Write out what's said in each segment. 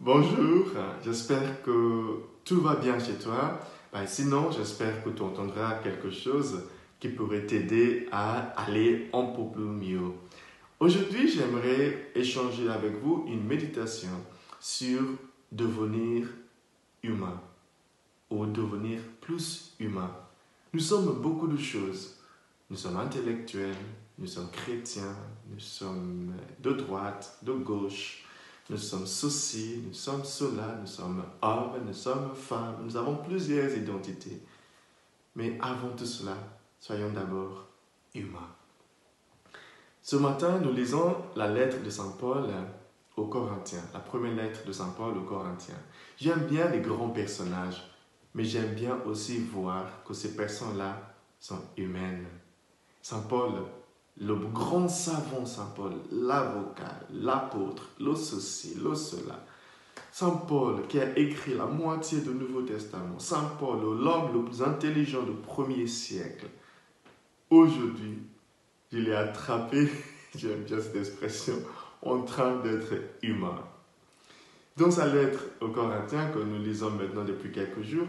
Bonjour, j'espère que tout va bien chez toi. Sinon, j'espère que tu entendras quelque chose qui pourrait t'aider à aller un peu plus mieux. Aujourd'hui, j'aimerais échanger avec vous une méditation sur devenir humain ou devenir plus humain. Nous sommes beaucoup de choses. Nous sommes intellectuels, nous sommes chrétiens, nous sommes de droite, de gauche. Nous sommes ceci, nous sommes cela, nous sommes hommes, nous sommes femmes, nous avons plusieurs identités. Mais avant tout cela, soyons d'abord humains. Ce matin, nous lisons la lettre de Saint Paul aux Corinthiens, la première lettre de Saint Paul aux Corinthiens. J'aime bien les grands personnages, mais j'aime bien aussi voir que ces personnes-là sont humaines. Saint Paul, le grand savant Saint Paul, l'avocat, l'apôtre, le ceci, le cela. Saint Paul qui a écrit la moitié du Nouveau Testament. Saint Paul, l'homme le plus intelligent du premier siècle. Aujourd'hui, je l'ai attrapé, j'aime bien cette expression, en train d'être humain. Dans sa lettre aux Corinthiens, que nous lisons maintenant depuis quelques jours,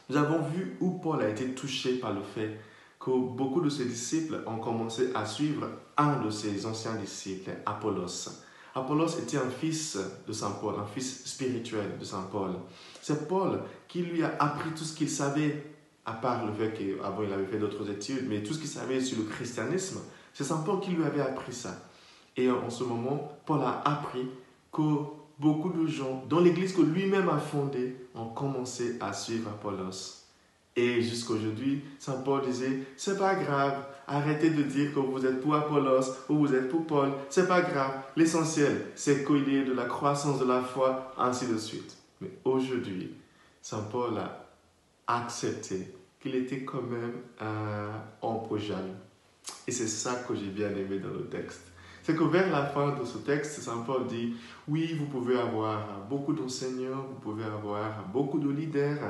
nous avons vu où Paul a été touché par le fait que beaucoup de ses disciples ont commencé à suivre un de ses anciens disciples, Apollos. Apollos était un fils de Saint Paul, un fils spirituel de Saint Paul. C'est Paul qui lui a appris tout ce qu'il savait, à part le fait qu'avant il avait fait d'autres études, mais tout ce qu'il savait sur le christianisme, c'est Saint Paul qui lui avait appris ça. Et en ce moment, Paul a appris que beaucoup de gens, dans l'église que lui-même a fondée, ont commencé à suivre Apollos. Et jusqu'à aujourd'hui, Saint Paul disait, c'est pas grave, arrêtez de dire que vous êtes pour Apollos ou vous êtes pour Paul, c'est pas grave. L'essentiel, c'est qu'il y ait de la croissance de la foi, ainsi de suite. Mais aujourd'hui, Saint Paul a accepté qu'il était quand même un peu jaloux. Et c'est ça que j'ai bien aimé dans le texte. C'est que vers la fin de ce texte, Saint Paul dit, oui, vous pouvez avoir beaucoup d'enseignants, vous pouvez avoir beaucoup de leaders,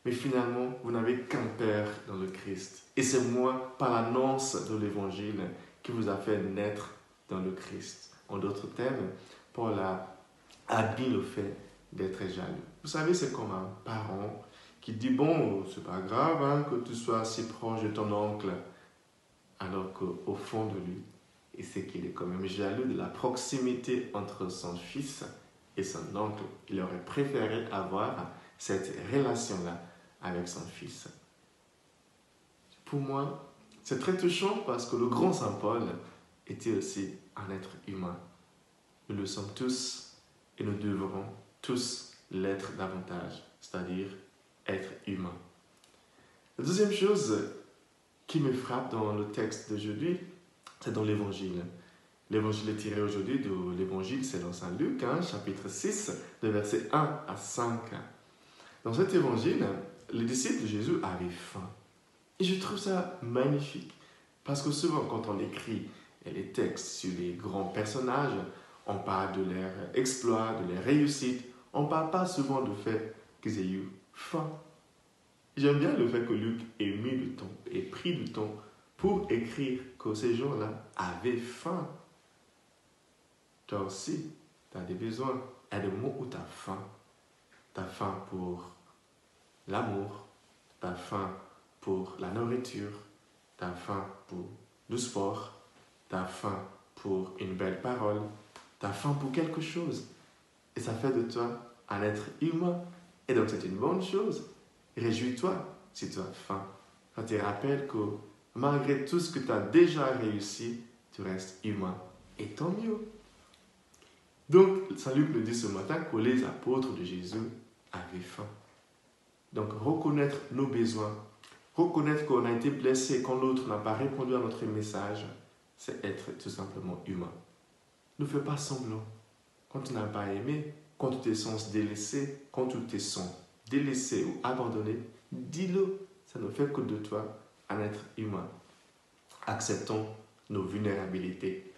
mais finalement, vous n'avez qu'un Père dans le Christ. Et c'est moi, par l'annonce de l'Évangile, qui vous a fait naître dans le Christ. En d'autres termes, Paul a admis le fait d'être jaloux. Vous savez, c'est comme un parent qui dit, bon, c'est pas grave que tu sois si proche de ton oncle, alors qu'au fond de lui, il sait qu'il est quand même jaloux de la proximité entre son fils et son oncle. Il aurait préféré avoir cette relation-là avec son fils. Pour moi, c'est très touchant parce que le grand Saint Paul était aussi un être humain. Nous le sommes tous et nous devrons tous l'être davantage, c'est-à-dire être humain. La deuxième chose qui me frappe dans le texte d'aujourd'hui, c'est dans l'Évangile. L'Évangile est tiré aujourd'hui de l'Évangile selon Saint Luc, chapitre 6, de versets 1 à 5. Dans cet Évangile, les disciples de Jésus avaient faim. Et je trouve ça magnifique. Parce que souvent, quand on écrit les textes sur les grands personnages, on parle de leurs exploits, de leurs réussites. On ne parle pas souvent du fait qu'ils aient eu faim. J'aime bien le fait que Luc ait mis du temps, ait pris du temps pour écrire que ces gens-là avaient faim. Toi aussi, tu as des besoins. Il y a des moments où tu as faim. Tu as faim pour l'amour, tu as faim pour la nourriture, tu as faim pour le sport, tu as faim pour une belle parole, tu as faim pour quelque chose. Et ça fait de toi un être humain. Et donc c'est une bonne chose. Réjouis-toi si tu as faim. Ça te rappelle que malgré tout ce que tu as déjà réussi, tu restes humain. Et tant mieux. Donc, Saint Luc nous dit ce matin que les apôtres de Jésus avaient faim. Donc, reconnaître nos besoins, reconnaître qu'on a été blessé quand l'autre n'a pas répondu à notre message, c'est être tout simplement humain. Ne fais pas semblant. Quand tu n'as pas aimé, quand tu te sens délaissé, quand tu te sens délaissé ou abandonné, dis-le. Ça ne fait que de toi un être humain. Acceptons nos vulnérabilités.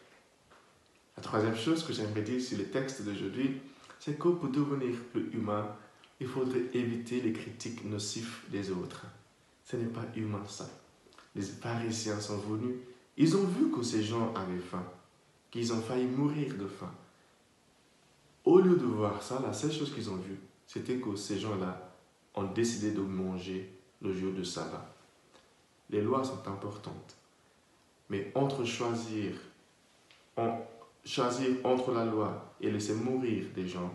La troisième chose que j'aimerais dire sur le texte d'aujourd'hui, c'est que pour devenir plus humain, il faudrait éviter les critiques nocives des autres. Ce n'est pas humain ça. Les pharisiens sont venus, ils ont vu que ces gens avaient faim, qu'ils ont failli mourir de faim. au lieu de voir ça, la seule chose qu'ils ont vue, c'était que ces gens-là ont décidé de manger le jour de sabbat. Les lois sont importantes, mais choisir entre la loi et laisser mourir des gens,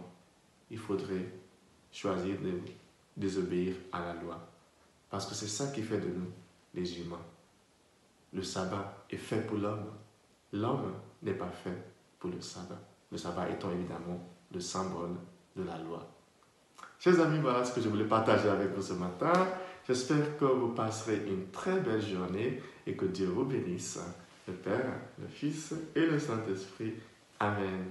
il faudrait choisir de désobéir à la loi. Parce que c'est ça qui fait de nous les humains. Le sabbat est fait pour l'homme. L'homme n'est pas fait pour le sabbat. Le sabbat étant évidemment le symbole de la loi. Chers amis, voilà ce que je voulais partager avec vous ce matin. J'espère que vous passerez une très belle journée et que Dieu vous bénisse. Le Père, le Fils et le Saint-Esprit. Amen.